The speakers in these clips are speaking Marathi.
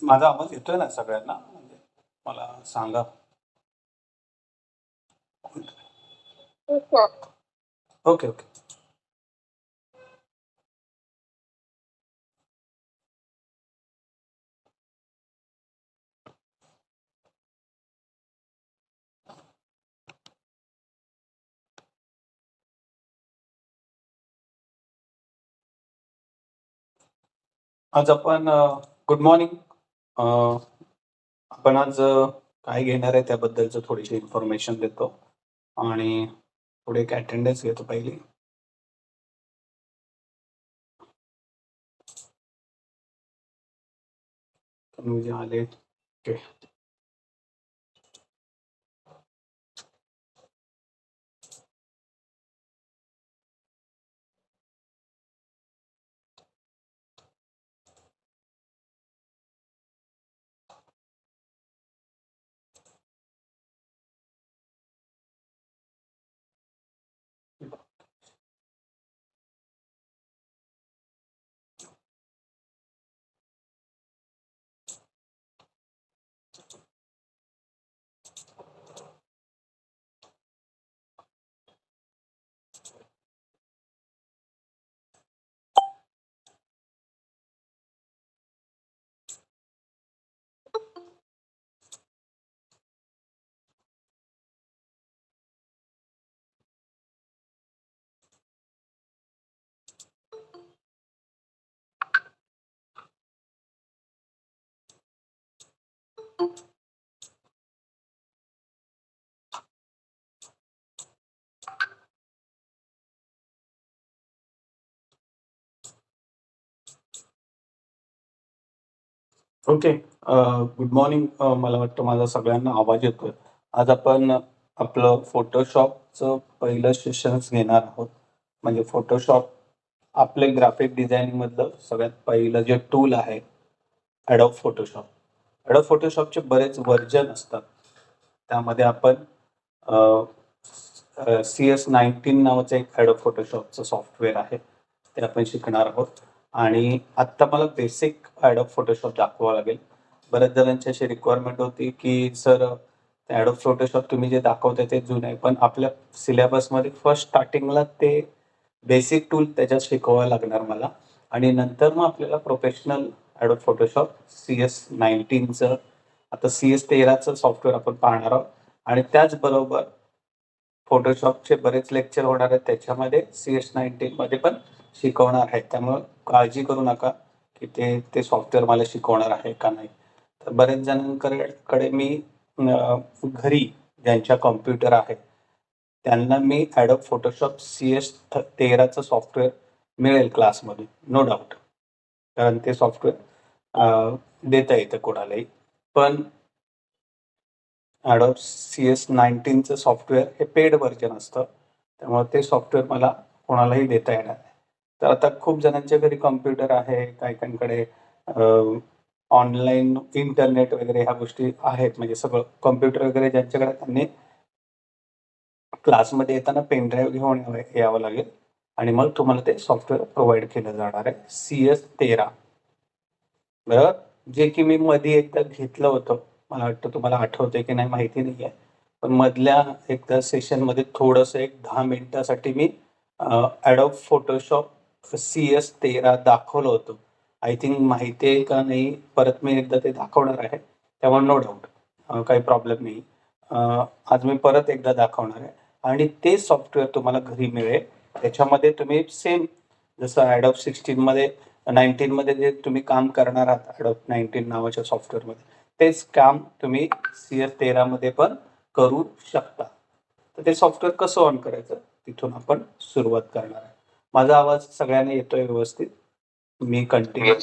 माझा आवाज येतोय ना सगळ्यांना? म्हणजे मला सांगा. Okay, okay. आज आपण गुड मॉर्निंग. आपण आज काय घेणार आहे त्याबद्दलचं थोडीशी इन्फॉर्मेशन देतो आणि थोडी एक अटेंडन्स घेतो पहिली. तुम्ही जे आले ओके. ओके. Good morning. मला वाटतं माझा सगळ्यांना आवाज येतोय. आज आपण आपलं फोटोशॉपचं पहिलं सेशन्स घेणार आहोत. म्हणजे फोटोशॉप आपले ग्राफिक डिझायनिंगमधलं सगळ्यात पहिलं जे टूल आहे Adobe Photoshop. Adobe Photoshopचे बरेच व्हर्जन असतात. त्यामध्ये आपण CS19 नावाचं एक Adobe Photoshopचं सॉफ्टवेअर आहे. ते आपण शिकणार आहोत. आणि आत्ता मला बेसिक Adobe Photoshop दाखवावं लागेल. बऱ्याच जणांची अशी रिक्वायरमेंट होती, की सर Adobe Photoshop तुम्ही जे दाखवताय ते जुनं आहे. पण आपल्या सिलेबसमध्ये फर्स्ट स्टार्टिंगला ते बेसिक टूल त्याच्यात शिकवावं लागणार मला आणि नंतर मग आपल्याला प्रोफेशनल Adobe Photoshop CS19चं आता CS13चं सॉफ्टवेअर आपण पाहणार आहोत आणि त्याचबरोबर फोटोशॉपचे बरेच लेक्चर होणार आहेत. त्याच्यामध्ये CS19 मध्ये पण शिकवणार आहे. त्यामुळं काळजी करू नका, की ते सॉफ्टवेअर मला शिकवणार आहे का नाही. तर बऱ्याच जणांकडे मी घरी ज्यांच्या कॉम्प्युटर आहे, त्यांना मी Adobe Photoshop CS13चं सॉफ्टवेअर मिळेल क्लासमधून, नो डाउट. कारण ते सॉफ्टवेअर देता येतं कोणालाही. पण Adobe CS19चं सॉफ्टवेअर हे पेड व्हर्जन असतं. त्यामुळे ते सॉफ्टवेअर मला कोणालाही देता येणार नाही. तर आता खूप जणांच्या घरी कॉम्प्युटर आहे, काही-काहींकडे ऑनलाईन इंटरनेट वगैरे ह्या गोष्टी आहेत. म्हणजे सगळं कॉम्प्युटर वगैरे ज्यांच्याकडे त्यांनी क्लासमध्ये येताना पेन ड्राईव्ह घेऊन यावं लागेल आणि मग तुम्हाला ते सॉफ्टवेअर प्रोव्हाईड केलं जाणार आहे. CS13 बरोबर? जे की मी मध्ये एकदा घेतलं होतं. मला वाटतं तुम्हाला आठवतंय की नाही माहिती नाहीये. पण मधल्या एकदा सेशनमध्ये थोडंसं एक 10 मिनिटासाठी मी Adobe Photoshop CS13 दाखवलं होतं. आय थिंक माहिती आहे का नाही, परत मी एकदा ते दाखवणार आहे. त्यामुळे नो डाउट काही प्रॉब्लेम नाही. आज मी परत एकदा दाखवणार आहे आणि ते सॉफ्टवेअर तुम्हाला घरी मिळेल. त्याच्यामध्ये तुम्ही सेम जसं Adobe 19 मध्ये जे तुम्ही काम करणार आहात Adobe 19 नावाच्या सॉफ्टवेअरमध्ये, तेच काम तुम्ही CS13 मध्ये पण करू शकता. तर ते सॉफ्टवेअर कसं ऑन करायचं तिथून आपण सुरुवात करणार आहे. माझा आवाज सगळ्यांना येतोय व्यवस्थित? मी कंटिन्यू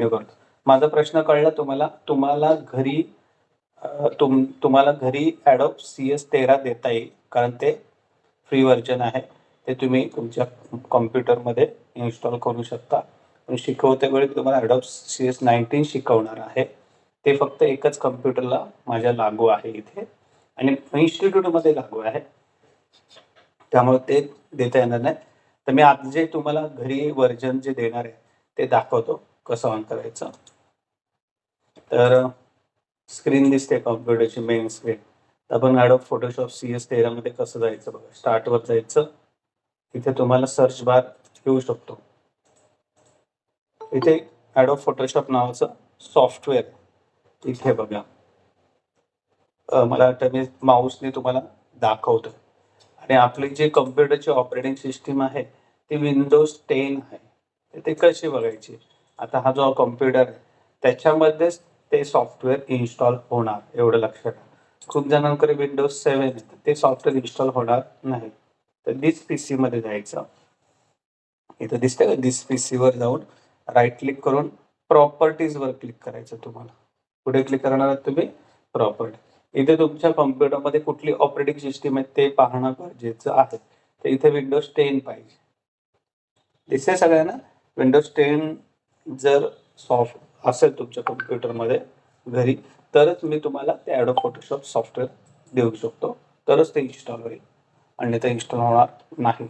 करतो. माझा प्रश्न कळला तुम्हाला? तुम्हाला घरी Adobe CS13 देता येईल कारण ते फ्री व्हर्जन आहे. ते तुम्ही तुमच्या कॉम्प्युटरमध्ये इन्स्टॉल करू शकता. पण शिकवते वेळी तुम्हाला Adobe CS19 शिकवणार आहे. ते फक्त एकच कॉम्प्युटरला माझ्या लागू आहे इथे आणि इन्स्टिट्यूटमध्ये लागू आहे. त्यामुळे ते देता येणार नाही. तर मी आज जे तुम्हाला घरी व्हर्जन जे देणार आहे, ते दाखवतो कसं ऑन करायचं. तर स्क्रीन दिसते कॉम्प्युटरची मेन स्क्रीन. तर आपण ॲडोब फोटोशॉप CS13 मध्ये कसं जायचं बघा. स्टार्टवर जायचं. इथे तुम्हाला सर्च बार येऊ शकतो. इथे ॲडोब फोटोशॉप नावाचं सॉफ्टवेअर इथे बघा. मला वाटतं मी माऊसने तुम्हाला दाखवतो. आणि आपली जी कॉम्प्युटरची ऑपरेटिंग सिस्टीम आहे ती विंडोज 10 आहे. तर ते कशी बघायची. आता हा जो कॉम्प्युटर आहे त्याच्यामध्येच ते सॉफ्टवेअर इन्स्टॉल होणार, एवढं लक्षात ठेवा. खूप जणांकडे विंडोज 7 आहे तर ते सॉफ्टवेअर इन्स्टॉल होणार नाही. तर दिस पीसी मध्ये जायचं. इथं दिसतंय का दिस पीसी वर जाऊन राईट क्लिक करून प्रॉपर्टीज वर क्लिक करायचं तुम्हाला. कुठे क्लिक करणार आहात तुम्ही? प्रॉपर्टी. इथे तुमच्या कॉम्प्युटरमध्ये कुठली ऑपरेटिंग सिस्टीम आहे ते पाहणं गरजेचं आहे. तर इथे विंडोज 10 पाहिजे. दिसतंय सगळ्यांना? विंडोज 10 जर सॉफ्ट असेल तुमच्या कॉम्प्युटरमध्ये घरी तरच मी तुम्हाला ते ॲडोब फोटोशॉप सॉफ्टवेअर देऊ शकतो. तरच ते इन्स्टॉल होईल आणि ते इन्स्टॉल होणार नाही.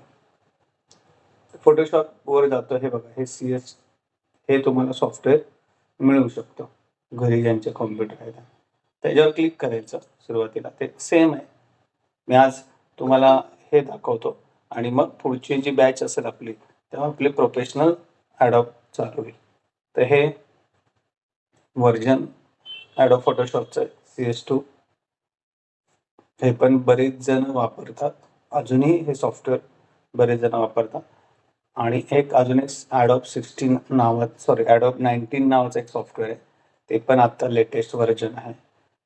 फोटोशॉप वर जातो हे बघा. हे CS हे तुम्हाला सॉफ्टवेअर मिळू शकतं घरी ज्यांचे कॉम्प्युटर आहे त्याच्यावर क्लिक करायचं. सुरुवातीला ते सेम आहे. मी आज तुम्हाला हे दाखवतो आणि मग पुढची जी बॅच असेल आपली तेव्हा आपले प्रोफेशनल ॲडोब चालू होईल. तर हे व्हर्जन ॲडोब फोटोशॉपचं CS2 हे पण बरेच जण वापरतात. अजूनही हे सॉफ्टवेअर बरेच जण वापरतात. आणि अजून एक ॲडोब 19 नावाचं एक सॉफ्टवेअर आहे. ते पण आता लेटेस्ट व्हर्जन आहे.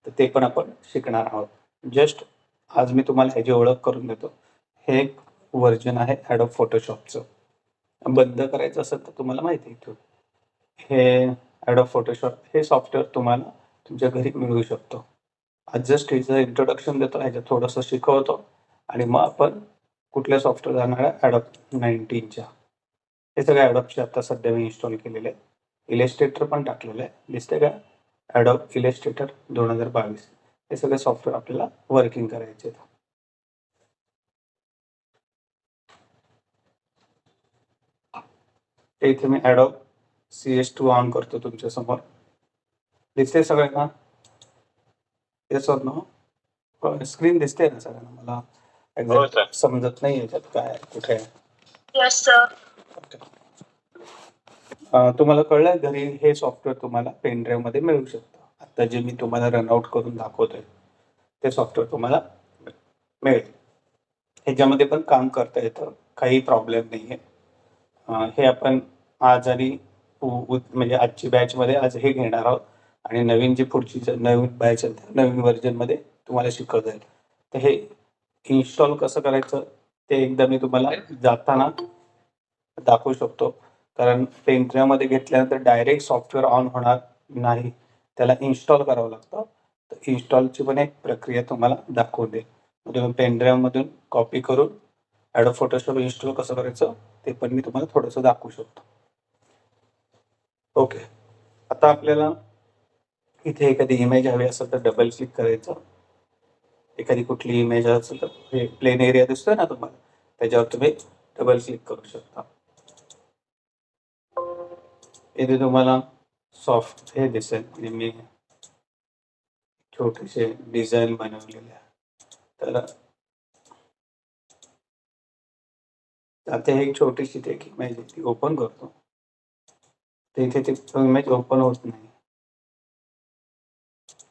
तर ते पण आपण शिकणार आहोत. जस्ट आज मी तुम्हाला ह्याची ओळख करून देतो. हे एक व्हर्जन आहे ॲडोब फोटोशॉपचं. बंद करायचं असेल तर तुम्हाला माहिती आहे. हे ॲडोब फोटोशॉप हे सॉफ्टवेअर तुम्हाला तुमच्या घरी मिळू शकतो. आज जस्ट हिचं इंट्रोडक्शन देतो, ह्याच्यात थोडंसं शिकवतो आणि मग आपण कुठल्या सॉफ्टवेअर जाणार आहे ॲडोब 19च्या. हे सगळे ॲडोबचे आता सध्या मी इन्स्टॉल केलेले आहे. इलस्ट्रेटर पण टाकलेलं आहे. दिसतंय का? Adobe Illustrator 2022. हे सगळे सॉफ्टवेअर आपल्याला वर्किंग करायचे आहेत. इथे मी ॲडोब CS2 ऑन करतो तुमच्या समोर. दिसतंय सगळ्यांना? Yes or no? स्क्रीन दिसते ना सगळ्यांना? मला एक्झॅक्ट समजत नाही याच्यात काय कुठे आहे. Yes sir. तुम्हाला कळलं घरी हे सॉफ्टवेअर तुम्हाला पेन ड्राईव्ह मध्ये मिळू शकतं. आता जे मी तुम्हाला रनआउट करून दाखवतोय ते सॉफ्टवेअर तुम्हाला मिळेल. ह्याच्यामध्ये पण काम करता येतं, काही प्रॉब्लेम नाही आहे. हे आपण आज आणि म्हणजे आजची बॅचमध्ये आज हे घेणार आहोत आणि नवीन जी पुढची नवीन बॅच आहे नवीन व्हर्जनमध्ये तुम्हाला शिकवता येईल. तर हे इन्स्टॉल कसं करायचं ते एकदा मी तुम्हाला जाताना दाखवू शकतो. कारण पेन ड्राईव्हमध्ये घेतल्यानंतर डायरेक्ट सॉफ्टवेअर ऑन होणार नाही. त्याला इन्स्टॉल करावं लागतं. तर इन्स्टॉलची पण एक प्रक्रिया तुम्हाला दाखवून देईल. तुम्ही पेन ड्राईव्हमधून कॉपी करून ॲडोब फोटोशॉप इन्स्टॉल कसं करायचं ते पण मी तुम्हाला थोडंसं दाखवू शकतो. ओके. आता आपल्याला इथे एखादी इमेज हवी असेल तर डबल क्लिक करायचं. एखादी कुठली इमेज असेल तर हे प्लेन एरिया दिसतोय ना तुम्हाला, त्याच्यावर तुम्ही डबल क्लिक करू शकता. इथे तुम्हाला सॉफ्ट हे दिसेल म्हणजे मी छोटेसे डिझाईन बनवलेले आहे. तर आता एक छोटीशी एक इमेज ती ओपन करतो. तर इथे ती इमेज ओपन होत नाही.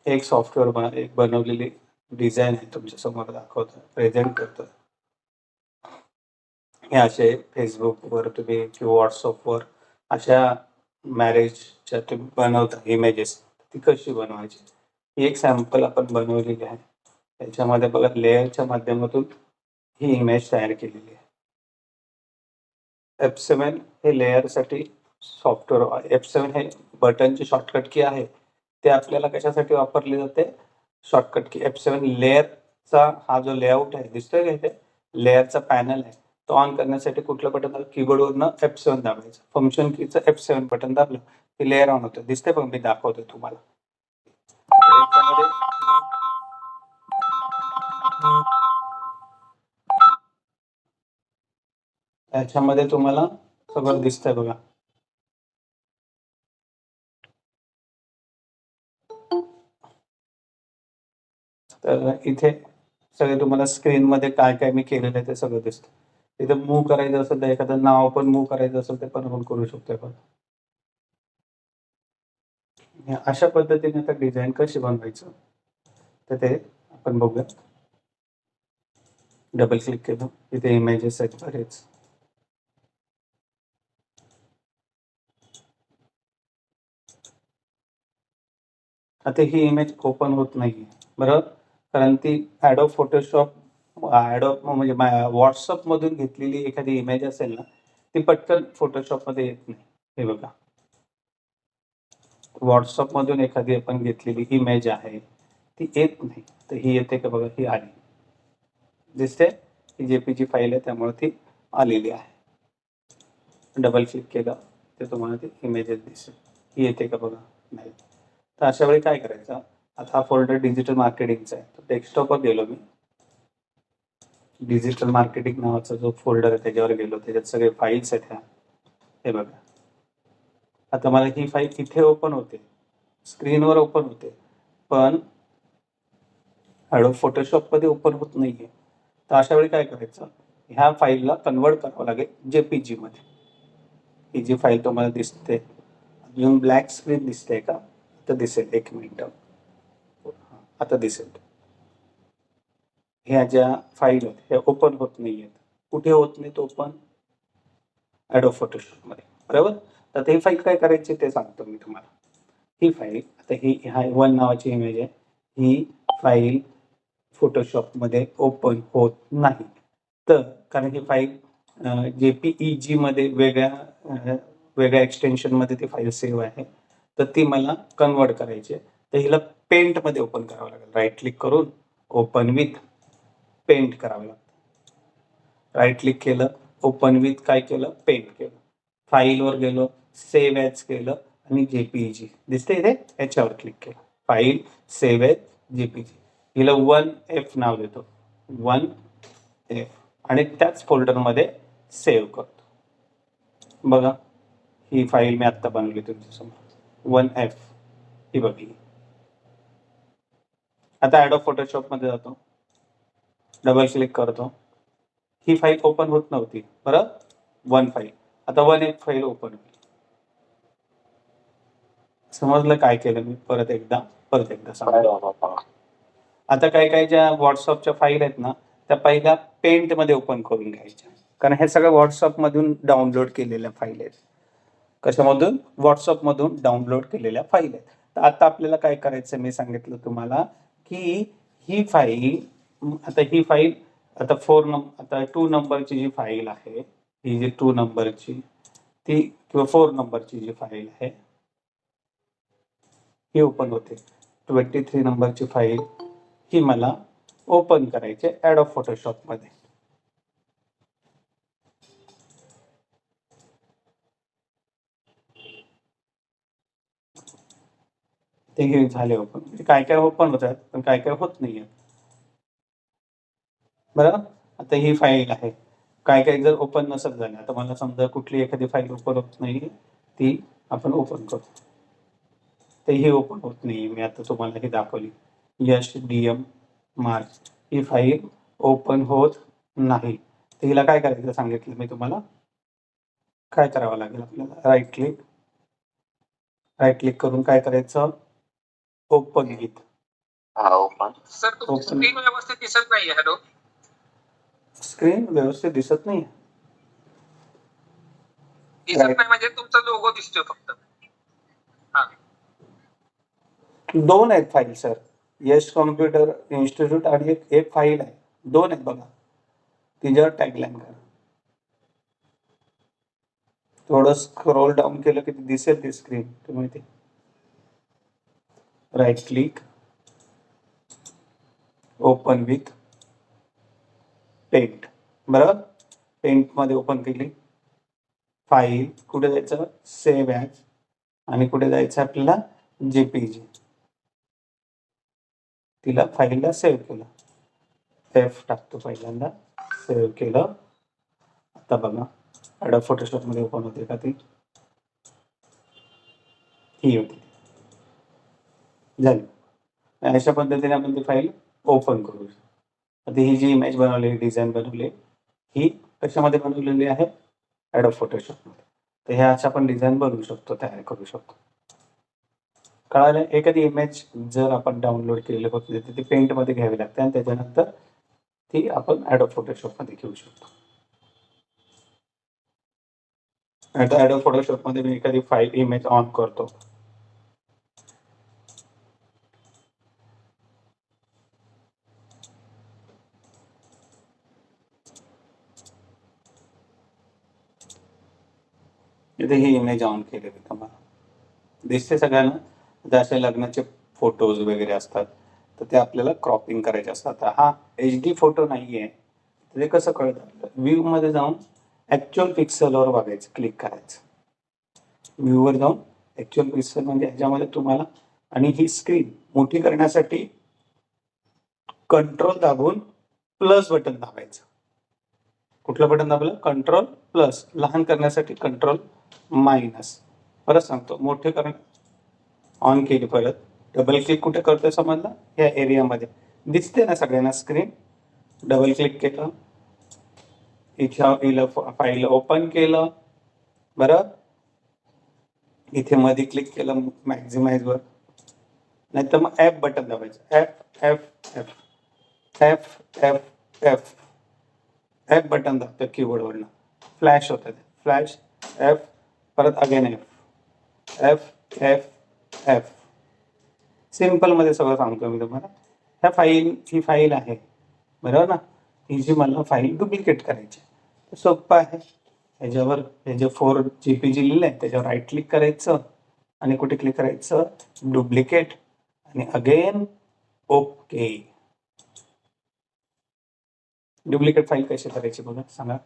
एक सॉफ्टवेअर एक बनवलेली डिझाईन आहे तुमच्या समोर दाखवतो, प्रेझेंट करतो. हे असे फेसबुकवर तुम्ही किंवा व्हॉट्सअपवर अशा मॅरेजच्या तुम्ही बनवता इमेजेस, ती कशी बनवायची ही एक सॅम्पल आपण बनवलेली आहे. त्याच्यामध्ये बघा लेअरच्या माध्यमातून ही इमेज तयार केलेली आहे. F7 हे लेअरसाठी सॉफ्टवेअर. F7 हे बटनची शॉर्टकट की आहे. ते आपल्याला कशासाठी वापरली जाते? शॉर्टकट की F7 लेअरचा हा जो लेआउट आहे दिसतोय का इथे? लेअरचा पॅनल आहे. तो ऑन करण्यासाठी कुठलं बटन दाबलं? कीबोर्डवरनं F7 दाबायचं. फंक्शन कीचं F7 बटन दाबलं की लेअर ऑन होतं. दिसतंय बघ मी दाखवतोय तुम्हाला. याच्यामध्ये तुम्हाला सगळं दिसतंय बघा. तर इथे सगळे तुम्हाला स्क्रीनमध्ये काय काय मी केलेलं आहे ते सगळं दिसतं. इथं मूव्ह करायचं असेल तर एखादं नाव पण मूव्ह करायचं असेल ते पण आपण करू शकतो आपण. अशा पद्धतीने आता डिझाईन कशी बनवायचं तर ते आपण बघूया. डबल क्लिक केलं, इथे इमेजेस आहेत बरेच. आता ही इमेज ओपन होत नाहीये, बरोबर? कारण ती ॲडोब फोटोशॉप म्हणजे WhatsApp मधून घेतलेली एखादी इमेज असेल ना, ती पटकन फोटोशॉपमध्ये येत नाही. हे बघा. WhatsApp मधून एखादी आपण घेतलेली इमेज आहे, ती येत नाही. तर ही येते का बघा, ही आली. दिसते? ही JPG फाईल आहे त्यामुळे ती आलेली आहे. डबल क्लिक केलं तर तुम्हाला ती इमेजेस दिसेल. ही येते का बघा? नाही. तर अशा वेळी काय करायचं? आता हा फोल्डर डिजिटल मार्केटिंगचा आहे. तर डेस्कटॉपवर गेलो मी. डिजिटल मार्केटिंग नावाचा जो फोल्डर आहे त्याच्यावर गेलो. त्याच्यात सगळे फाईल्स आहेत ह्या. हे बघा. आता मला ही फाईल इथे ओपन होते. स्क्रीनवर ओपन होते. पण Adobe फोटोशॉपमध्ये ओपन होत नाहीये. तर अशा वेळी काय करायचं? ह्या फाईलला कन्व्हर्ट करावं लागेल JPG मध्ये. ही जी फाईल तुम्हाला दिसते, अजून ब्लॅक स्क्रीन दिसते का? आता दिसेल, एक मिनिट. आता दिसेल. ह्या ज्या फाईल आहेत ह्या ओपन होत नाहीयेत. कुठे होत नाहीत ओपन? Adobe फोटोशॉपमध्ये, बरोबर? तर ही फाईल काय करायची ते सांगतो मी तुम्हाला. ही फाईल आता ही वन नावाची इमेज आहे. ही फाईल फोटोशॉपमध्ये ओपन होत नाही. तर कारण ही फाईल JPEG मध्ये वेगळ्या एक्सटेन्शनमध्ये ती फाईल सेव्ह आहे. तर ती मला कन्व्हर्ट करायची आहे. तर हिला पेंटमध्ये ओपन करावं लागेल. राईट क्लिक करून ओपन विथ पेंट करावं लागतं. राईट क्लिक केलं, ओपन विथ काय केलं? पेंट केलं. फाईलवर गेलो, सेव्ह ॲज केलं आणि JPEG दिसते इथे, याच्यावर क्लिक केलं. File save as JPEG. हिला 1F नाव देतो. 1F आणि त्याच फोल्डरमध्ये सेव्ह करतो. बघा, ही फाईल मी आत्ता बनवली तुमच्यासमोर. 1F ही बघली. आता Adobe फोटोशॉपमध्ये जातो. डबल क्लिक करतो. ही फाईल ओपन होत नव्हती, बरं? 1 फाईल. आता 1F फाईल ओपन होईल. समजलं काय केलं मी? परत एकदा सांगतो. आता काय ज्या WhatsAppच्या फाईल आहेत ना, त्या पहिल्या पेंटमध्ये ओपन करून घ्यायच्या. कारण हे सगळं WhatsAppमधून डाउनलोड केलेल्या फाईल आहेत. कशामधून? WhatsAppमधून डाउनलोड केलेल्या फाईल आहेत. तर आता आपल्याला काय करायचं मी सांगितलं तुम्हाला, की ही फाईल आता 2 नंबरची जी फाईल आहे, ही जी 2 नंबरची ती किंवा 4 नंबरची जी फाईल आहे, ही ओपन होते. 23 नंबरची फाईल ही मला ओपन करायची आहे Adobe फोटोशॉपमध्ये. ते हे झाले ओपन. काय ओपन होतात पण काय होत नाहीये. बरं, आता ही फाईल आहे. काय जर ओपन नसेल झालं, आता मला समजा कुठली एखादी फाईल ओपन होत नाही, ती आपण ओपन करू. तर ही ओपन होत नाही. मी आता तुम्हाला ही दाखवली. HDM मार्च ही फाईल ओपन होत नाही. तर हिला काय करायचं सांगितलं मी तुम्हाला. काय करावं लागेल आपल्याला? राईट क्लिक करून काय करायचं? Open with. ओपन. सर तुमची स्क्रीन व्यवस्थित दिसत नाहीये. हॅलो, स्क्रीन व्यवस्थित दिसत नाही. दिसत नाही म्हणजे तुमचा लोगो दिसतोय फक्त. दोन आहेत फाईल सर. यश कॉम्प्युटर इन्स्टिट्यूट आणि एक फाईल आहे. 2 आहेत बघा. तिच्यावर टॅगलाईन करा. थोडं स्क्रोल डाऊन केलं की दिसेल ती स्क्रीन तुम्ही ते. Right click, open with paint, बरोबर? पेंटमध्ये ओपन केली. फाईल कुठे जायचं? सेव्ह ॲज आणि कुठे जायचं आपल्याला? JPG. तिला फाईलला सेव्ह केलं. F टाकतो पहिल्यांदा. सेव्ह केलं. आता बघा Adobe फोटोशॉपमध्ये ओपन होते का ती? ही होती. झाली. अशा पद्धतीने आपण ती फाईल ओपन करू शकतो. आता ही जी इमेज बनवली, डिझाईन बनवली, ही कशामध्ये बनवलेली आहे? ॲडोब फोटोशॉपमध्ये. तर ह्या अशा आपण डिझाईन बनवू शकतो, तयार करू शकतो. कळालं? एखादी इमेज जर आपण डाउनलोड केलेली होती तर ती पेंटमध्ये घ्यावी लागते आणि त्याच्यानंतर ती आपण ॲडोब फोटोशॉपमध्ये घेऊ शकतो. आता ॲडोब फोटोशॉपमध्ये मी एखादी फाईल इमेज ऑन करतो. इथे ही इमेज ऑन केलेली तुम्हाला दिसते सगळ्यांना. आता असे लग्नाचे फोटोज वगैरे असतात तर ते आपल्याला क्रॉपिंग करायचे असतात. हा HD फोटो नाहीये, तर ते कसं कळतं? व्ह्यू मध्ये जाऊन ऍक्च्युअल पिक्सलवर बघायचं, क्लिक करायचं. व्ह्यूवर जाऊन ऍक्च्युअल पिक्सल म्हणजे ह्याच्यामध्ये तुम्हाला, आणि ही स्क्रीन मोठी करण्यासाठी कंट्रोल दाबून प्लस बटन दाबायचं. कुठलं बटन दाबलं? Control plus. लहान करण्यासाठी कंट्रोल मायनस. परत सांगतो, मोठे करण ऑन केली, परत डबल क्लिक कुठे करतोय समजलं? या एरियामध्ये दिसते ना सगळ्यांना स्क्रीन. डबल क्लिक केलं, इथं फाईल ओपन केलं, बरं. इथे मध्ये क्लिक केलं मॅक्झिमाइज वर, नाही तर मग F बटन दाबायचं. F बटन दाबतं कीबोर्डवरनं, फ्लॅश होतं ते. फ्लॅश F, परत अगेन F. सिम्पल मध्ये सगळं सांगतो मी तुम्हाला. ही फाईल आहे, बरोबर ना? ही जी मला फाईल डुप्लिकेट करायची, सोपं आहे. ह्याच्यावर हे जे 4 JPG लिहिलं आहे त्याच्यावर राईट क्लिक करायचं आणि कुठे क्लिक करायचं? डुप्लिकेट, आणि अगेन ओके. डुप्लिकेट फाईल कशी करायची बघा, सांगा.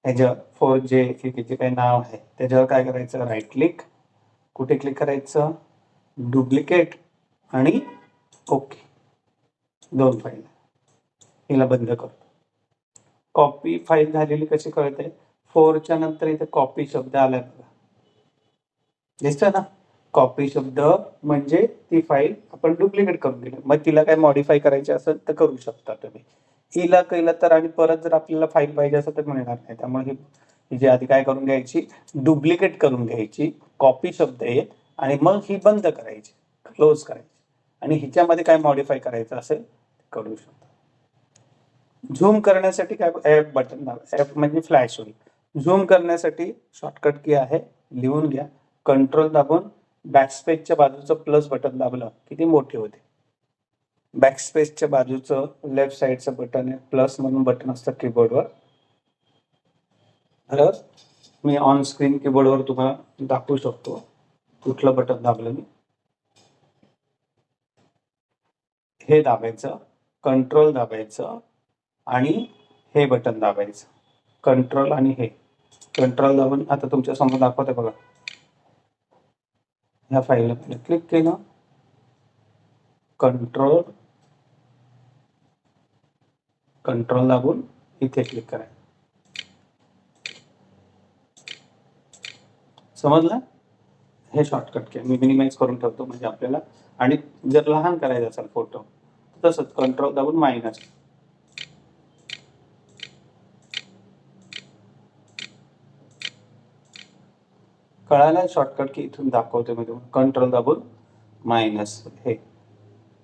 ह्याच्यावर 4J जे काही नाव आहे त्याच्यावर काय करायचं? राईट क्लिक, कुठे क्लिक करायचं? डुप्लिकेट आणि ओके. 2 फाईल. हिला बंद करतो. कॉपी फाईल झालेली कशी कळते? 4च्या नंतर इथे कॉपी शब्द आलाय बघा, दिसतोय ना? कॉपी शब्द म्हणजे ती फाईल आपण डुप्लिकेट करून दिली. मग तिला काय मॉडिफाय करायची असेल तर करू शकता तुम्ही. हिला केलं तर, आणि परत जर आपल्याला फाईल पाहिजे असेल तर मिळणार नाही. त्यामुळे ही जी आधी काय करून घ्यायची? डुप्लिकेट करून घ्यायची. कॉपी शब्द आहे, आणि मग ही बंद करायची, क्लोज करायची, आणि हिच्यामध्ये काय मॉडिफाय करायचं असेल करू शकतो. झूम करण्यासाठी काय? F बटन दाबा. F म्हणजे फ्लॅश होईल. झूम करण्यासाठी शॉर्टकट की आहे, लिहून घ्या. कंट्रोल दाबून बॅकस्पेसच्या बाजूचं प्लस बटन दाबलं किती मोठे होते. बॅकस्पेसच्या बाजूचं लेफ्ट साइडचं बटन आहे, प्लस म्हणून बटन असतं कीबोर्डवर. बरोबर? मी ऑन स्क्रीन कीबोर्डवर तुम्हाला दाखवू शकतो कुठलं बटन दाबलं मी. हे दाबायचं, कंट्रोल दाबायचं, आणि हे बटन दाबायचं. कंट्रोल आणि हे कंट्रोल दाबून आता तुमच्या समोर दाखवते बघा. ह्या फाईलला क्लिक केलं, कंट्रोल दाबून इथे क्लिक करा. समजलं? हे शॉर्टकट की मी मिनिमाइज करून ठेवतो म्हणजे आपल्याला. आणि जर लहान करायचा असेल फोटो तसंच कंट्रोल दाबून मायनस. कळालं? शॉर्टकट की इथून दाखवते मी तुम्हाला. कंट्रोल दाबून मायनस, हे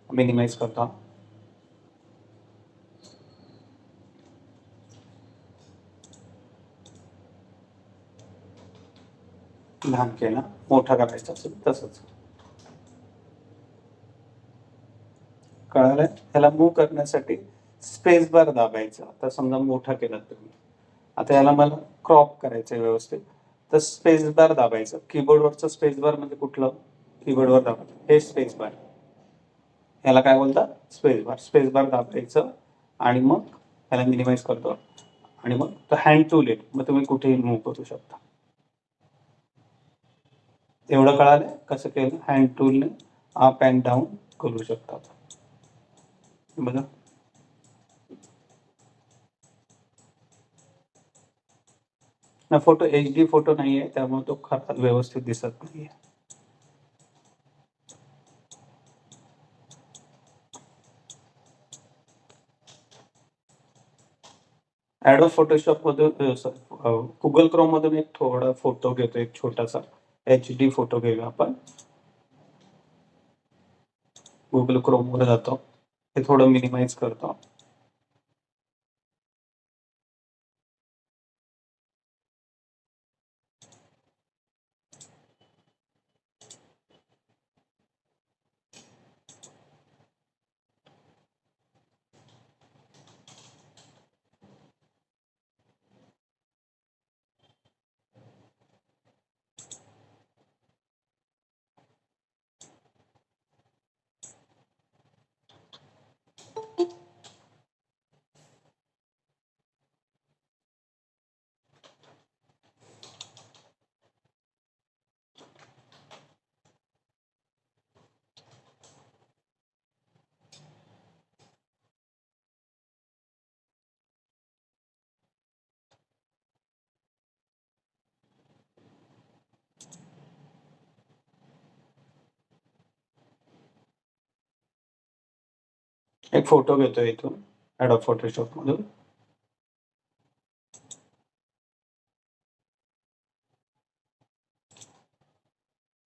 मिनिमाइज करतो. लहान केला, मोठा करायचा असेल तसंच. कळालं? ह्याला मूव्ह करण्यासाठी स्पेस बार दाबायचा. आता समजा मोठा केला तुम्ही, आता याला मला क्रॉप करायचं आहे व्यवस्थित, तर स्पेस बार दाबायचं. कीबोर्डवरचं स्पेस बार म्हणजे कुठलं? कीबोर्डवर दाबायचं, हे स्पेस बार. ह्याला काय बोलतात? Space bar. स्पेस बार दाबायचं आणि मग ह्याला मिनिमाइज करतो, आणि मग तो हँड टूल आहे, मग तुम्ही कुठेही मूव्ह करू शकता. एवढं कळालं कसं केलं? हँड टूलने अप अँड डाऊन करू शकता. बघा, ना फोटो HD फोटो नाहीये त्यामुळे तो खराब व्यवस्थित दिसत नाहीये. ॲडोब फोटोशॉप मधून गुगल क्रोम मधून एक थोडा फोटो घेतो, एक छोटासा HD फोटो घेऊया आपण. गुगल क्रोम वर जातो, हे थोडं मिनिमाइज करतो. एक फोटो घेतो इथून ॲडोब फोटोशॉप मधून.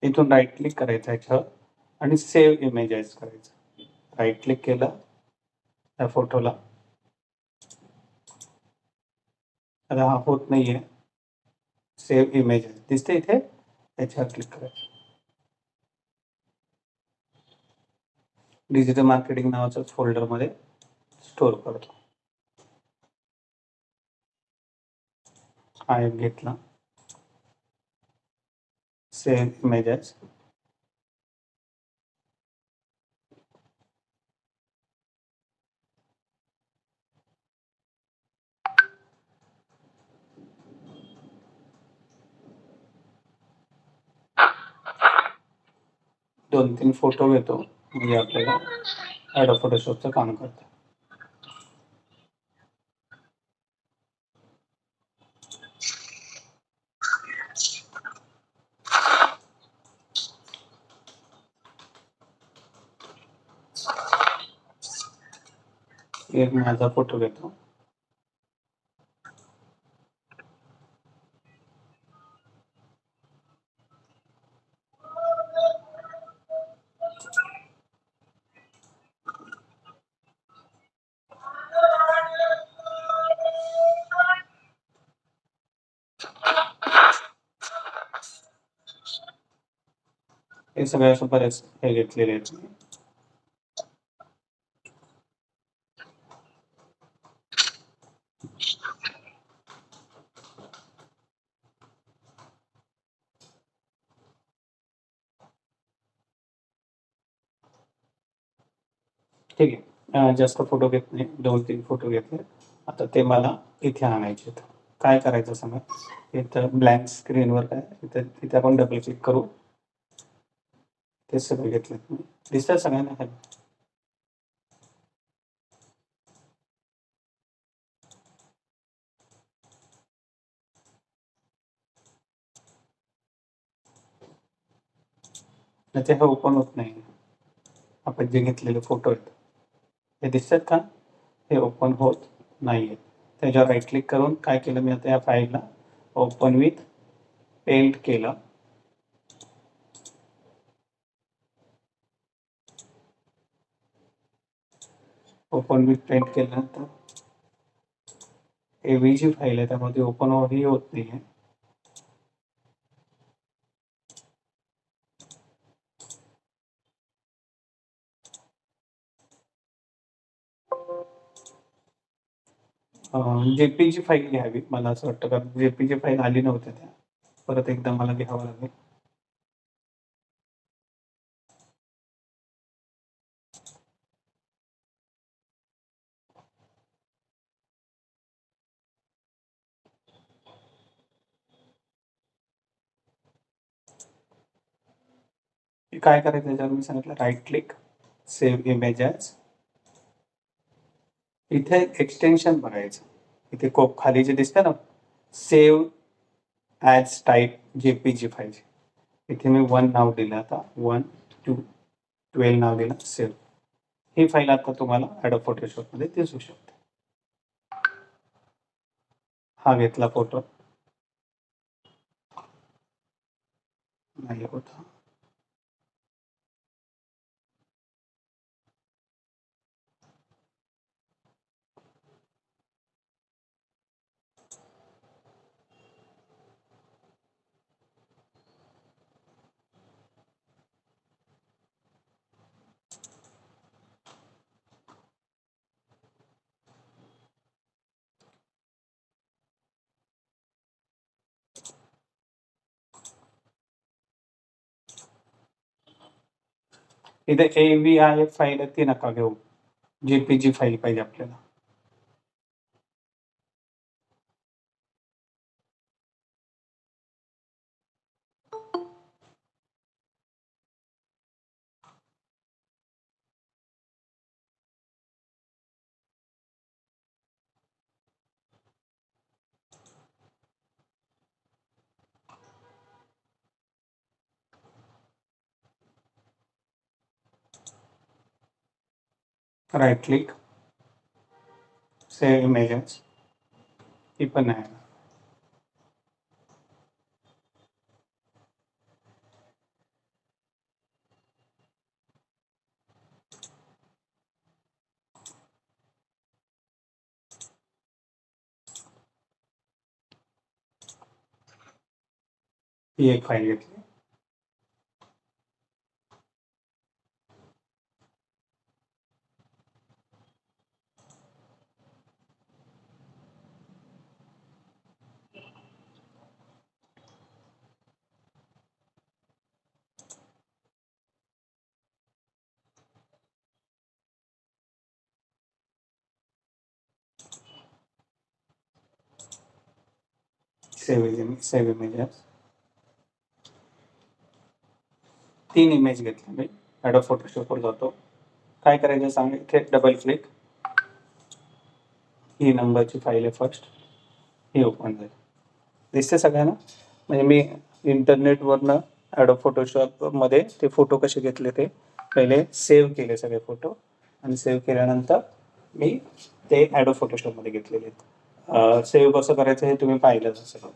इथून राईट क्लिक करायचं ह्याच्यावर आणि सेव्ह इमेजेस करायचं. राईट क्लिक केलं त्या फोटोला, आता हा होत नाहीये. सेव्ह इमेजेस दिसते इथे, त्याच्यावर क्लिक करायचं. डिजिटल मार्केटिंग नावाच्याच फोल्डर मध्ये स्टोअर करतो. हा एक घेतला, सेव्ह इमेजेस. दोन तीन फोटो घेतो, म्हणजे आपल्याला ॲडोब फोटोशॉपचं काम करतं. एक माझा फोटो घेतो, हे सगळे असं बरेच हे घेतलेले आहेत मी. ठीक आहे, जास्त फोटो घेत नाही, 2-3 फोटो घेतले. आता ते मला इथे आणायचे आहेत. काय करायचं सांगा, इथं ब्लँक स्क्रीनवर काय तिथे आपण डबल क्लिक करू. ते सगळे घेतलेत मी, दिसतात सगळ्यांना खाली. ते हे ओपन होत नाही. आपण जे घेतलेले फोटो आहेत हे दिसतात का, हे ओपन होत नाहीये. त्याच्यावर राईट क्लिक करून काय केलं मी, आता या फाईलला ओपन विथ पेंट केलं. ओपन विथ पेंट केल्यानंतर एवी जी फाईल आहे त्यामध्ये ओपन ही होत नाहीये. जेपीजी फाईल घ्यावी मला असं वाटतं, कारण जेपीजी फाईल आली नव्हत्या त्या, परत एकदा मला घ्यावं लागेल. काय करायचं त्याच्यावर मी सांगितलं, राईट क्लिक, सेव्ह इमेजेस. इथे एक्सटेन्शन बघायचं, इथे कोप खाली जे दिसतं ना, save as type JPG file, इथे मी 1 नाव दिलं, आता 1 2 12 नाव दिलं, सेव्ह. ही फाईल आता तुम्हाला ॲडोब फोटोशॉप मध्ये दिसू शकते. हा घेतला फोटो, नाही होता. इथे AVI फाईल आहे ती नका घेऊ, JPG फाईल पाहिजे आपल्याला. राईट क्लिक, सेव्ह इमेजेस, ही पण आहे. ही एक फाईल घेतली. सेव्ह इमेजेस, 3 इमेज घेतले मी. ॲडोब फोटोशॉपवर जातो, काय करायचं सांग, इथे डबल क्लिक, ही नंबरची फाईल आहे फर्स्ट, ही ओपन झाली. दिसते सगळ्यांना? म्हणजे मी इंटरनेटवरनं ॲडोब फोटोशॉपमध्ये ते फोटो कसे घेतले ते पहिले सेव्ह केले सगळे फोटो, आणि सेव्ह केल्यानंतर मी ते ॲडोब फोटोशॉपमध्ये घेतलेले आहेत. सेव्ह कसं करायचं हे तुम्ही पाहिलंच असेल.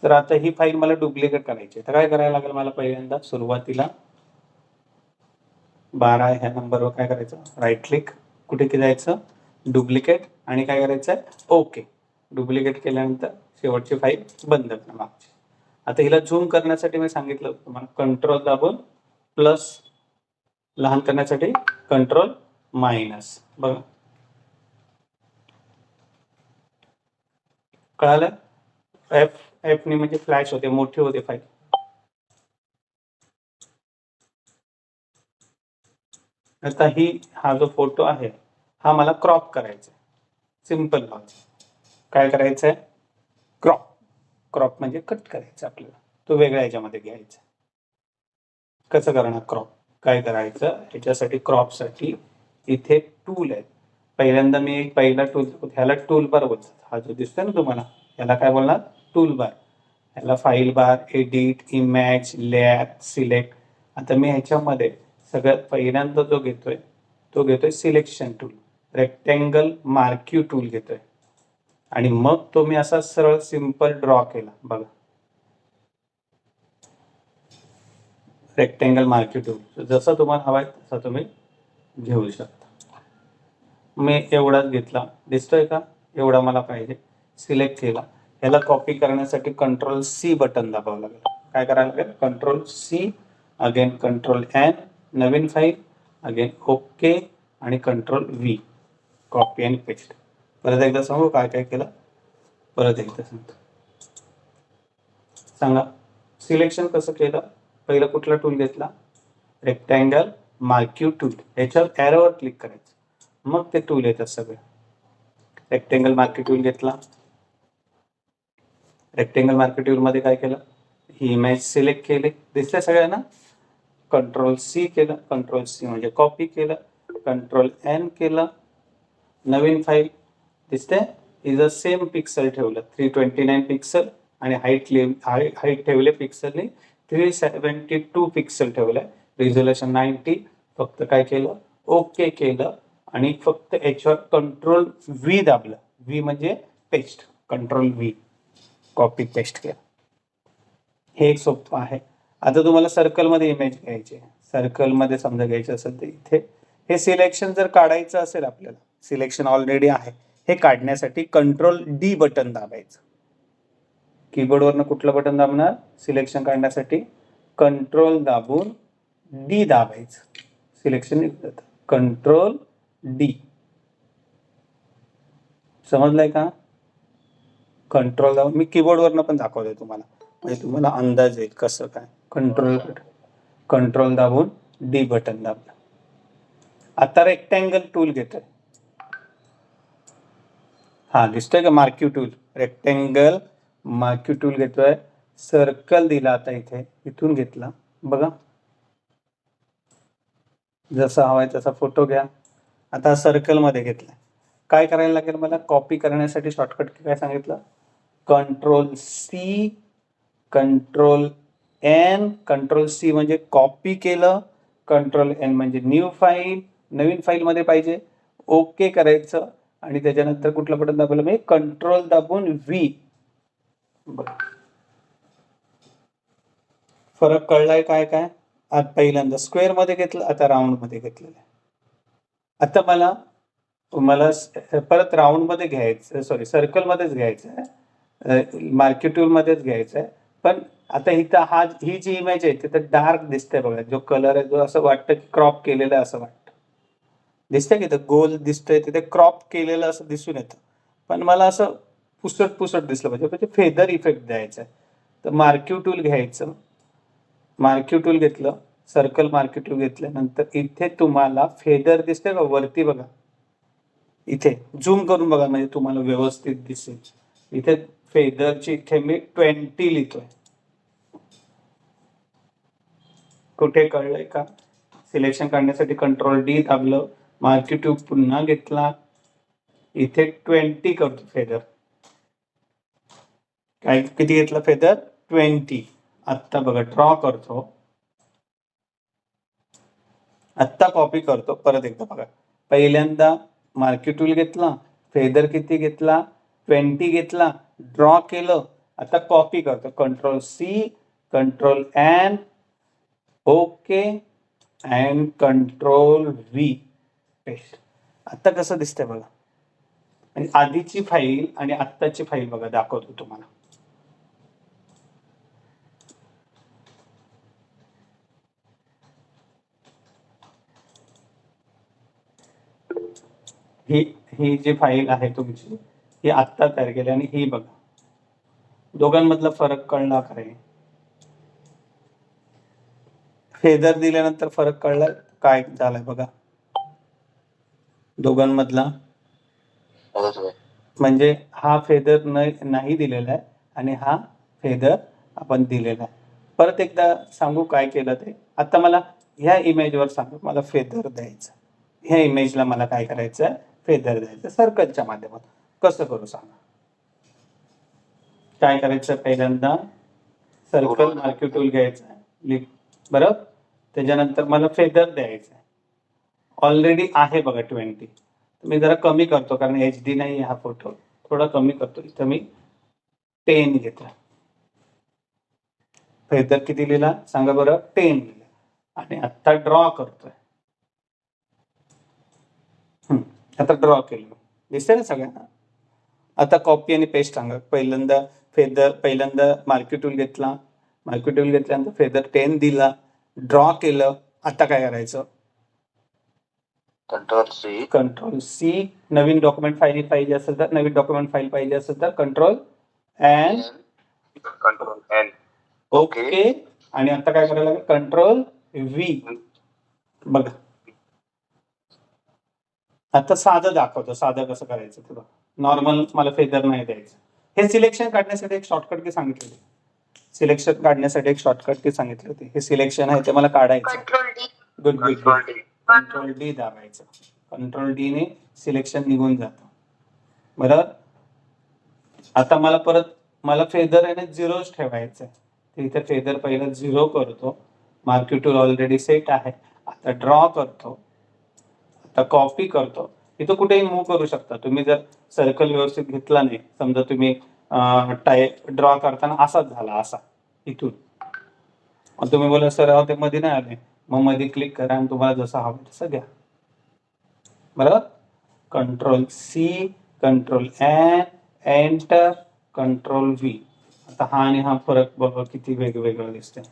तर आता ही फाईल मला डुप्लिकेट करायची आहे, तर काय करायला लागेल मला, पहिल्यांदा सुरुवातीला 12 ह्या नंबरवर काय करायचं, राईट क्लिक, कुठे जायचं, डुप्लिकेट, आणि काय करायचं आहे, ओके. डुप्लिकेट केल्यानंतर शेवटची फाईल बंद करा मागची. आता हिला झूम करण्यासाठी मी सांगितलं तुम्हाला, कंट्रोल दाबून प्लस, लहान करण्यासाठी कंट्रोल मायनस. बघा कळालं? F ने म्हणजे फ्लॅश होते, मोठी होते फाईल. आता हा जो फोटो आहे हा मला क्रॉप करायचा आहे. Simple logic. काय करायचं आहे, क्रॉप म्हणजे कट करायचं आपल्याला, तो वेगळ्या ह्याच्यामध्ये घ्यायचा. कसं करणार क्रॉप, काय करायचं, ह्याच्यासाठी क्रॉपसाठी इथे टूल आहे. पहिल्यांदा मी पहिला टूल, ह्याला टूल बार बोलतात. हा जो दिसतोय ना तुम्हाला, याला काय बोलणार, टूल बार. ह्याला फाईल बार, एडिट, इमेज, लेअर, सिलेक्ट. आता मी ह्याच्यामध्ये सगळ्यात पहिल्यांदा जो घेतोय तो घेतोय selection tool, rectangle marquee tool घेतोय, आणि मग तो मी असा सरळ सिंपल ड्रॉ केला. बघा रेक्टेंगल मार्क्यू टूल, जसं तुम्हाला हवाय तसा तुम्ही घेऊ शकता. मी एवढाच घेतला, दिसतोय का, एवढा मला पाहिजे. सिलेक्ट केला. याला कॉपी करण्यासाठी कंट्रोल C बटन दाबावं लागेल. काय करायला लागेल, control C, again control N, नवीन फाईल, अगेन ओके, आणि कंट्रोल V, कॉपी आणि पेस्ट. परत एकदा सांगू काय काय केलं, परत एकदा सांगतो. सांगा सिलेक्शन कसं केलं, पहिलं कुठला टूल घेतला, रेक्टँगल मार्क्यू टूल, याच्यावर ॲरोवर क्लिक करायचं, मग ते टूल येतात सगळे. रेक्टेंगल मार्क्यू टूल घेतला, रेक्टेंगल मार्क्यू टूल मध्ये काय केलं, ही इमेज सिलेक्ट केली, दिसतंय सगळ्यांना. कंट्रोल C केलं, कंट्रोल C म्हणजे कॉपी केलं, कंट्रोल N केलं, नवीन फाईल दिसते, इज सेम पिक्सल ठेवलं 329 पिक्सल, आणि हाईट ठेवले पिक्सलने 372 पिक्सल ठेवलंय, रिझोल्युशन 90. फक्त काय केलं, ओके केलं, आणि फक्त याच्यावर कंट्रोल V दाबलं, V म्हणजे paste. Control V, copy paste केलं. हे एक सोपं आहे. आता तुम्हाला सर्कलमध्ये इमेज घ्यायची आहे. सर्कलमध्ये समजा घ्यायचं असेल तर इथे हे सिलेक्शन जर काढायचं असेल आपल्याला, सिलेक्शन ऑलरेडी आहे, हे काढण्यासाठी कंट्रोल डी बटन दाबायचं. कीबोर्डवरनं कुठलं बटन दाबणार? सिलेक्शन काढण्यासाठी कंट्रोल दाबून डी दाबायचं. सिलेक्शन निघतं. Control D. समजलंय का? कंट्रोल दाबून मी कीबोर्डवरनं पण दाखवतोय तुम्हाला, म्हणजे तुम्हाला अंदाज येईल कसं काय. कंट्रोल दाबून डी बटन दाबलं. आता रेक्टँगल टूल घेतोय. हा दिसतोय का? Marquee tool, rectangle marquee tool घेतोय. सर्कल दिला आता इथे, इथून घेतला बघा, जसा हवाय तसा फोटो घ्या. आता सर्कल मध्ये घेतलाय. काय करायला लागेल मला? कॉपी करण्यासाठी शॉर्टकट काय सांगितलं? Control C, control N. Control C म्हणजे कॉपी केलं, कंट्रोल एन म्हणजे न्यू फाईल, नवीन फाईल मध्ये पाहिजे. ओके करायचं आणि त्याच्यानंतर कुठलं बटन दाबलं मी? कंट्रोल दाबून व्ही. फरक कळलाय काय काय? आता पहिल्यांदा स्क्वेअर मध्ये घेतलं, आता राऊंड मध्ये घेतलेलं आहे. आता मला परत राऊंड मध्ये घ्यायचं, सॉरी सर्कल मध्येच घ्यायचं आहे, मार्क्यू टूल मध्येच घ्यायचं आहे. पण आता इथं ही जी इमेज आहे तिथं डार्क दिसतंय बघा, जो कलर आहे जो असं वाटतं की क्रॉप केलेलं आहे असं वाटतं. दिसतंय की इथं गोल दिसतंय, तिथे क्रॉप केलेलं असं दिसून येतं. पण मला असं पुसट दिसलं पाहिजे, म्हणजे फेदर इफेक्ट द्यायचा आहे. तर मार्क्यू टूल घ्यायचं. मार्क्यू टूल घेतलं, सर्कल मार्क्यू टूल घेतल्यानंतर इथे तुम्हाला फेदर दिसतंय का वरती बघा, इथे झूम करून बघा म्हणजे तुम्हाला व्यवस्थित दिसेल. इथे फेदरची इथे मी 20 लिहितोय. कुठे कळलंय का? सिलेक्शन काढण्यासाठी कंट्रोल डी दाबलं, मार्क्यू टूल पुन्हा घेतला, इथे 20 करतो फेदर. काय किती घेतला फेदर? 20. आत्ता बघा ड्रॉ करतो, आत्ता कॉपी करतो. परत एकदा बघा, पहिल्यांदा मार्क्यू टूल घेतला, फेदर किती घेतला? 20 घेतला, ड्रॉ केलं. आता कॉपी करतो, control C, control N, okay and control V, paste. आता कसं दिसतंय बघा, आणि आधीची फाईल आणि आत्ताची फाईल बघा, दाखवतो तुम्हाला. ही जी फाईल आहे तुमची, ही आत्ता तयार केली आणि ही बघा, दोघांमधला फरक कळला का रे? फेदर दिल्यानंतर फरक कळला काय झालाय बघा दोघांमधला. म्हणजे हा फेदर नाही दिलेला आहे आणि हा फेदर आपण दिलेला आहे. परत एकदा सांगू काय केलं ते. आता मला ह्या इमेजवर सांगू, मला फेदर द्यायचं. ह्या इमेजला मला काय करायचं? फेदर द्यायचं सर्कलच्या माध्यमातून. कसं करू सांगा? काय करायचं? पहिल्यांदा सर्कल मार्क्यू टूल घ्यायचं बरोबर, त्याच्यानंतर मला फेदर द्यायचं. ऑलरेडी आहे बघा 20. मी जरा कमी करतो कारण HD नाही हा फोटो, थोडा कमी करतो. इथं मी 10 घेतला. फेदर किती लिहिला सांगा बरं? 10 लिहिला. आणि आता ड्रॉ करतोय. आता ड्रॉ केलं, दिसतंय ना सगळ्यांना? आता कॉपी आणि पेस्ट सांगा. पहिल्यांदा मार्क्यू टूल घेतला, मार्क्यू टूल घेतल्यानंतर फेदर 10 दिला, ड्रॉ केलं. आता काय करायचं? Control C. नवीन डॉक्युमेंट फाईल पाहिजे असेल तर, नवीन डॉक्युमेंट फाईल पाहिजे असेल तर कंट्रोल एन, ओके. आणि आता काय करायला लागेल? Control V. बघा आता साधं दाखवतो, साधं कसं करायचं तुला. नॉर्मल मला फेदर नाही द्यायचं. हे सिलेक्शन काढण्यासाठी एक शॉर्टकट की सांगितली होती. सिलेक्शन काढण्यासाठी एक शॉर्टकट की सांगितली होती. हे सिलेक्शन आहे ते मला काढायचं. गुड. कंट्रोल डी दाबायचं. कंट्रोल डी ने सिलेक्शन निघून जातं बरोबर. आता मला फेदर आणि 0 ठेवायचं आहे. इथे फेदर पहिला 0 करतो. मार्क्यू टूल ऑलरेडी सेट आहे. आता ड्रॉ करतो, आता कॉपी करतो. इथं कुठेही मूव्ह करू शकता तुम्ही. जर सर्कल व्यवस्थित घेतला नाही, समजा तुम्ही टाईप ड्रॉ करताना असाच झाला, असा इथून, मग तुम्ही बोला सर ते मध्ये नाही आले, मग मध्ये क्लिक करा आणि तुम्हाला जसं हवं तसं घ्या. बरोबर. Control C, control N, enter, control V. आता हा आणि हा फरक बघा किती वेगवेगळं दिसतंय.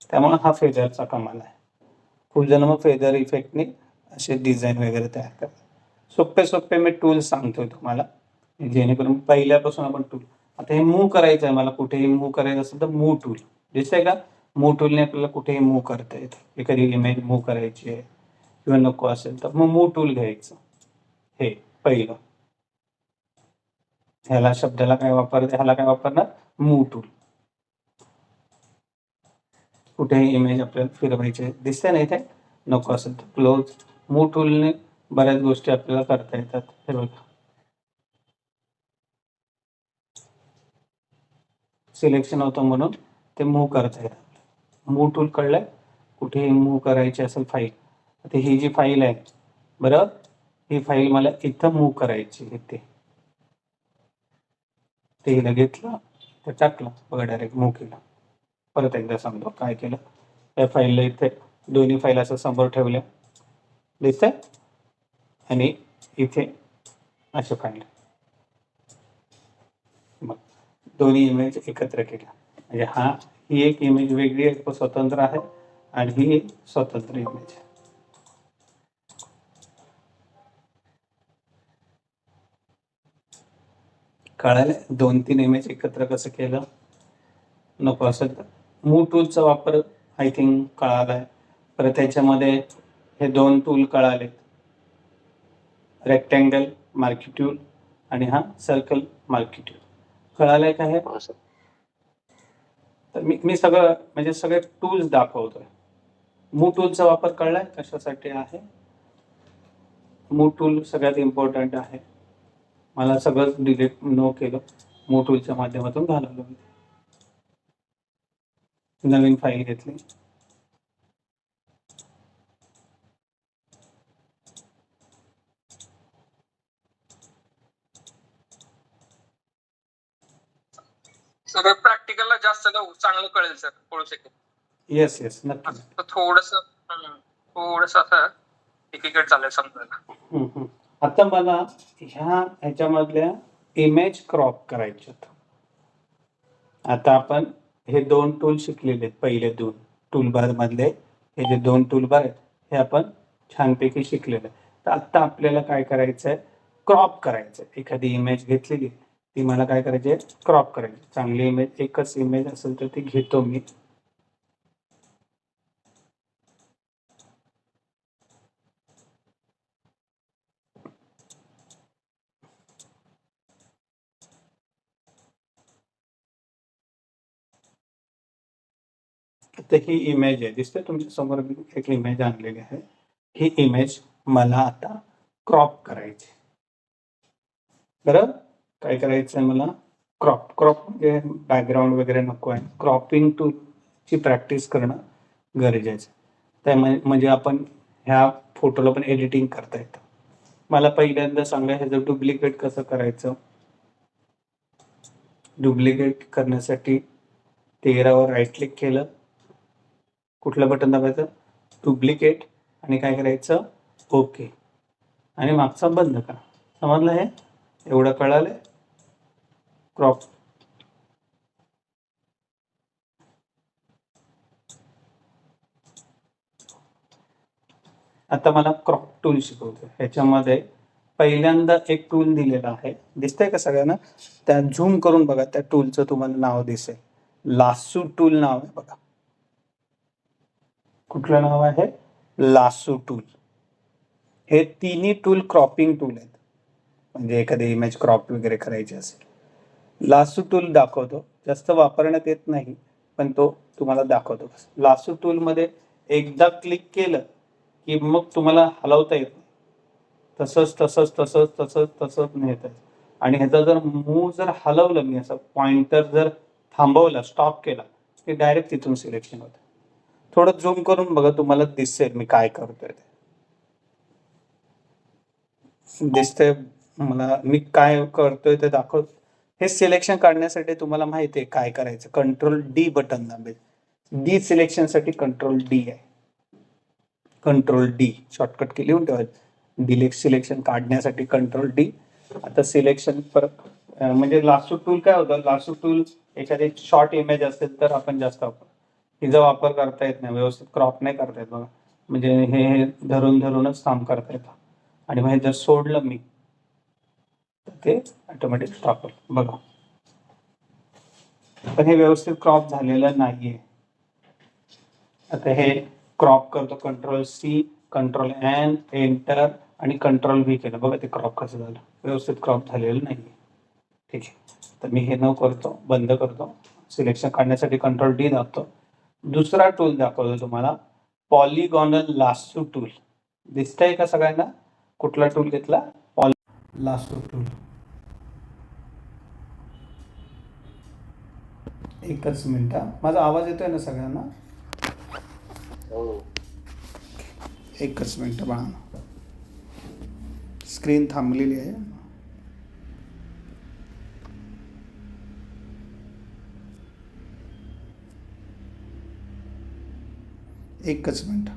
त्यामुळे हा फेदरचा कमाल आहे. खूप जण मग फेदर इफेक्टने असे डिझाईन वगैरे तयार करतात. सोपे सोपे मी टूल्स सांगतोय तुम्हाला, जेणेकरून पहिल्यापासून आपण टूल. आता हे मूव्ह करायचं आहे मला, कुठेही मूव्ह करायचं असेल तर मूव्ह टूल दिसतंय का? मूव्ह टूलने आपल्याला कुठेही मूव्ह करता येतं. एखादी इमेज मूव्ह करायची आहे किंवा नको असेल तर मग मूव्ह टूल घ्यायचं. हे पहिलं, ह्याला शब्दाला काय वापरते, ह्याला काय वापरणार? Move tool. कुठेही इमेज आपल्याला फिरवायचे दिसते ना इथे, नको असेल तर क्लोज. मूव्ह टूलने बऱ्याच गोष्टी आपल्याला करता येतात. हे बघा, सिलेक्शन होतं म्हणून ते मूव्ह करता येतात. मूव्ह टूल कळलंय? कुठेही मूव्ह करायची असेल फाईल, आता ही जी फाईल आहे बरोबर, ही फाईल मला इथं मूव्ह करायची. इथे ते हिला घेतलं तर टाकलं बघा, डायरेक्ट मूव्ह केलं. परत एकदा सांगतो काय केलं. त्या फाईलला इथे दोन्ही फाईल असं समोर ठेवल्या दिसतंय, आणि इथे असे फाईल, मग दोन्ही इमेज एकत्र केल्या. म्हणजे ही एक इमेज वेगळी एक स्वतंत्र आहे आणि ही एक स्वतंत्र इमेज आहे. कळालं? 2-3 इमेज एकत्र कसं केलं? नको असेल तर मूव्ह टूलचा वापर आय थिंक कळालाय. परत त्याच्यामध्ये हे 2 टूल कळाले, रेक्टँगल मार्की टूल आणि हा सर्कल मार्की टूल. कळालंय का हे? तर मी सगळं म्हणजे सगळे टूल्स दाखवतोय. मूव्ह टूलचा वापर कळलाय कशासाठी आहे? मूव्ह टूल सगळ्यात इम्पॉर्टंट आहे. मला सगळंच डिलीट नो केलं, मूव्ह टूलच्या माध्यमातून घालवलं. नवीन फाईल घेतली. सगळं प्रॅक्टिकलला जास्त चांगलं कळेल सर, कळू शकेल. येस येस, नक्की. थोडस असं एकीकडे चालेल समजायला. आता मला ह्याच्यामधल्या इमेज क्रॉप करायच्यात. आता आपण हे 2 टूल शिकलेले आहेत. पहिले 2 टूलबार मधले हे जे 2 टूलबार आहेत हे आपण छानपैकी शिकलेले. तर आता आपल्याला काय करायचंय? क्रॉप करायचंय. एखादी इमेज घेतलेली ती मला काय करायची आहे? क्रॉप करायची. चांगली इमेज, एकच इमेज असेल तर ती घेतो मी. तर ही इमेज आहे, दिसते तुमच्या समोर मी एक इमेज आणलेली आहे. ही इमेज मला आता क्रॉप करायची. बरोबर. काय करायचं आहे मला? क्रॉप म्हणजे बॅकग्राऊंड वगैरे नको आहे. क्रॉपिंग टूलची प्रॅक्टिस करणं गरजेचं आहे. त्या म्हणजे आपण ह्या फोटोला पण एडिटिंग करता येतं. मला पहिल्यांदा सांगा ह्याचं डुप्लिकेट कसं करायचं? डुप्लिकेट करण्यासाठी 13वर राईट क्लिक केलं, कुठलं बटन दाबायचं? डुप्लिकेट, आणि काय करायचं? ओके, आणि मागचा बंद करा. समजलं? हे एवढं कळालंय? क्रॉप. आता मला क्रॉप टूल शिकवतोय. ह्याच्यामध्ये पहिल्यांदा एक टूल दिलेला आहे, दिसतंय का सगळ्यांना? त्या झूम करून बघा, त्या टूलचं तुम्हाला नाव दिसेल. लासू टूल नाव आहे बघा. कुठलं नाव आहे? लासू टूल. हे तिन्ही टूल क्रॉपिंग टूल आहेत. म्हणजे एखादी इमेज क्रॉप वगैरे करायची असेल. लासू टूल दाखवतो, जास्त वापरण्यात येत नाही पण तो तुम्हाला दाखवतो. लासू टूल मध्ये एकदा क्लिक केलं की मग तुम्हाला हलवता येत नाही. तसंच नेत. आणि ह्याचा जर मूव जर हलवलं मी, असं पॉइंटर जर थांबवला, स्टॉप केला, की डायरेक्ट तिथून सिलेक्शन होतं. थोडं झूम करून बघा, तुम्हाला दिसेल मी काय करतोय ते. दिसतंय मला. मी काय करतोय ते दाखवतो. हे सिलेक्शन काढण्यासाठी तुम्हाला माहिती आहे काय करायचं. कंट्रोल डी बटन दाबायचं. डी सिलेक्शनसाठी कंट्रोल डी आहे. कंट्रोल डी शॉर्टकट की लिहून ठेवायचं. डिलेक्ट सिलेक्शन काढण्यासाठी कंट्रोल डी. आता सिलेक्शन परत म्हणजे लासो टूल काय होतं, लासो टूल एखादी शॉर्ट इमेज असेल तर आपण जास्त वापर, हिचा वापर करता येत नाही, व्यवस्थित क्रॉप नाही करता येत बघा. म्हणजे हे धरून धरूनच काम करता येतं. आणि मग हे जर सोडलं मी तर ते ऑटोमॅटिक स्टॉप होईल बघा. पण हे व्यवस्थित क्रॉप झालेलं नाहीये. आता हे क्रॉप करतो. Control C, control N, enter आणि कंट्रोल व्ही केलं बघा. ते क्रॉप कसं झालं, व्यवस्थित क्रॉप झालेलं नाहीये. ठीक आहे. तर मी हे न करतो, बंद करतो. सिलेक्शन काढण्यासाठी कंट्रोल डी दाबतो. दुसरा टूल दाखवतो तुम्हाला, पॉलिगॉनल लासो टूल. दिसतंय का सगळ्यांना? कुठला टूल घेतला? Lasso tool. एकच मिनिट. माझा आवाज येतोय ना सगळ्यांना? एकच मिनिट बाळा, स्क्रीन थांबलेली आहे. एकच मिनिट.